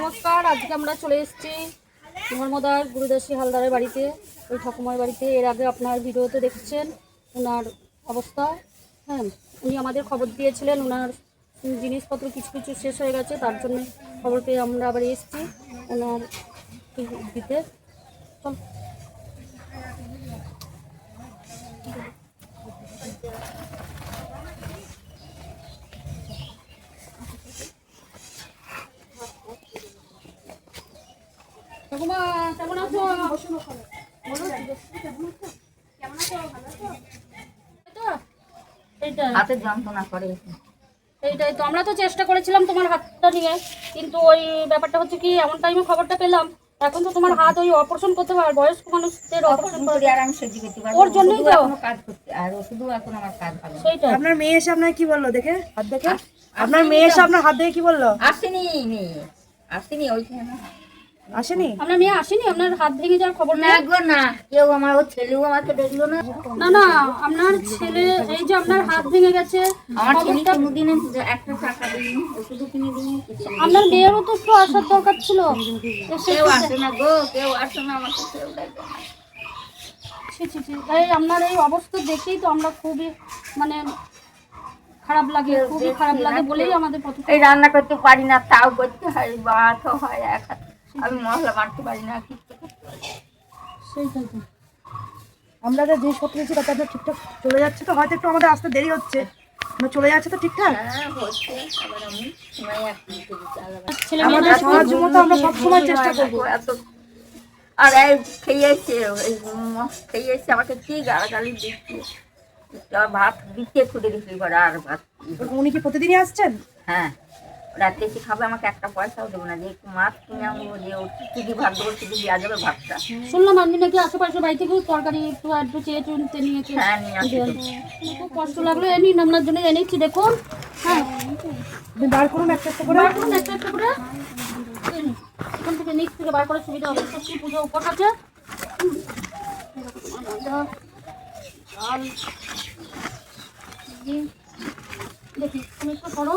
নমস্কার। আজকে আমরা চলে এসেছি ধর্মদাস গুরুদাসী হালদারের বাড়িতে, ওই ঠাকুমার বাড়িতে। এর আগে আপনার ভিডিওতে দেখছেন ওনার অবস্থা। হ্যাঁ, উনি আমাদের খবর দিয়েছিলেন ওনার জিনিসপত্র কিছু কিছু শেষ হয়ে গেছে, তার জন্য খবর পেয়ে আমরা আবার এসেছি ওনার দিতে। চল ঠাকুমা, কেমন আছো? হাতে যন্ত্রণা করে। এইটাই তো, আমরা তো চেষ্টা করেছিলাম তোমার হাতটা নিয়ে, কিন্তু ওই ব্যাপারটা হচ্ছে কি, এমন টাইমে খবরটা পেলাম এখন তো তোমার হাত ওই অপারেশন করতে পারে, বয়স্ক মানুষদের অপারেশন করে আর আমি সহ্য করতে পারি, ওর জন্যই তো কাজ করতে, আর শুধু এখন আমার কাজ ভালো। সেইটা। আপনার মেয়ে এসে আপনার কি বললো দেখে, হাত দেখে? আপনার মেয়ে এসে আপনার হাত দেখে কি বললো? আসেনি, আসেনি, ওইখানে আসেনি? আপনার মেয়ে আসেনি আপনার হাত ভেঙে যাওয়ার খবর না গো, না কেউ, আমার ও ছেলেও আমাকে দেখলো না। না না, আপনার ছেলে এই যে আপনার হাত ভেঙে গেছে, আমার ছেলে কোনোদিনে একটা টাকা দিইনি, ওষুধ কিনে দিইনি। আপনার মেয়েরও তো একটু আসার দরকার ছিল। কেউ আসে না গো, কেউ আসে না, আমাকে কেউ দেখে না। এই আপনার এই অবস্থা দেখেই তো আমরা খুবই মানে খারাপ লাগে, খুবই খারাপ লাগে বলেই আমাদের প্রথম। এই রান্না করতে পারি না, তাও করতে হয়, বাতো হয় এক হাতে। আমি মশলা বাটতে পারি না, কিছু করতে পারি না। সেইটাই তো। আমরা যে জিনিসপত্র দিচ্ছি তাতে আপনার ঠিকঠাক চলে যাচ্ছে তো? হয়তো একটু আমাদের আসতে দেরি হচ্ছে, আমরা চলে যাচ্ছে তো ঠিকঠাক? হ্যাঁ হচ্ছে, আবার আমি সময় একটু ছেলে আমাদের সাহায্য মতো আমরা সবসময় চেষ্টা করবো। আর এই খেয়েছে, খেয়েছে আমাকে কি গালাগালি দিচ্ছে, ভাত দিচ্ছে খুঁড়ে দিচ্ছি ঘরে, আর ভাত। উনি কি প্রতিদিনই আসছেন? হ্যাঁ, রাতে এসে খাবে, আমাকে একটা পয়সাও দেবো না, যে একটু মাছ কিনে আনবো, যে শুধু ভাত দেবো, শুধু দেওয়া যাবে ভাতটা। শুনলাম আপনি নাকি আশেপাশের বাড়ি থেকে তরকারি একটু একটু চেয়ে চুনতে নিয়েছে। হ্যাঁ, নিয়ে আসি তো। খুব কষ্ট লাগলো, এনি আপনার জন্য এনেছি দেখুন। হ্যাঁ, আপনি বার করুন একটা একটা করে। বার করুন একটা একটা করে। এখান থেকে নিচ থেকে বার করে সুবিধা হবে। সত্যি পুজো উপর আছে। দেখি তুমি একটু করো।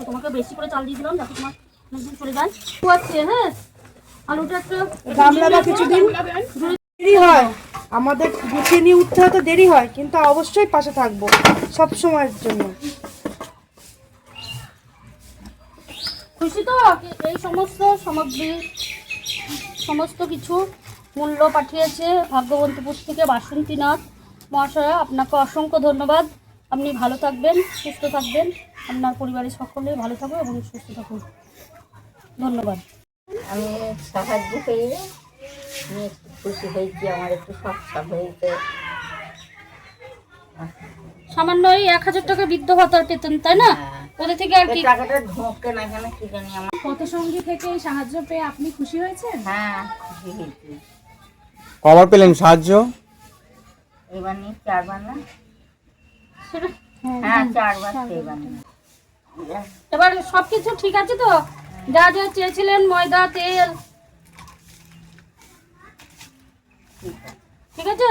তোমাকে বেশি করে চাল দিয়ে দিলাম যাতে তোমার অনেকদিন চলে যায়। হ্যাঁ, আলুটা একটা গামলাটা কিছুদিন দেরি হয়, আমাদের গুছিয়ে নিয়ে উঠতে হয়তো দেরি হয়, কিন্তু অবশ্যই পাশে থাকবো সব সময়ের জন্য। খুশি তো এই সমস্ত সামগ্রী, সমস্ত কিছু মূল্য পাঠিয়েছে ভাগ্যবন্তপুর থেকে বাসন্তীনাথ মহাশয়া। আপনাকে অসংখ্য ধন্যবাদ। আপনি ভালো থাকবেন, সুস্থ থাকবেন, আপনার পরিবারের সকলে ভালো থাকবে এবং সুস্থ থাকুন। ধন্যবাদ। আমি সাহায্য পেয়ে আমি একটু খুশি হয়েছি, আমার একটু সস্তা হয়েছে। সামান্য এই 1000 টাকা বৃদ্ধ ভাতা পেতেন তাই না? ওদের থেকে আর কি টাকাটা ঢোকে না কেন কি জানি। আমার পথসঙ্গী থেকে এই সাহায্য পেয়ে আপনি খুশি হয়েছেন? হ্যাঁ, খুশি হয়েছি। কবার পেলেন সাহায্য? এবার নিয়ে 4 বার না? সেটা হ্যাঁ, 4 বার এবার নিয়ে। এবার সবকিছু ঠিক আছে তো? যা যা চেয়েছিলেন, ময়দা, তেল, ঠিক আছে?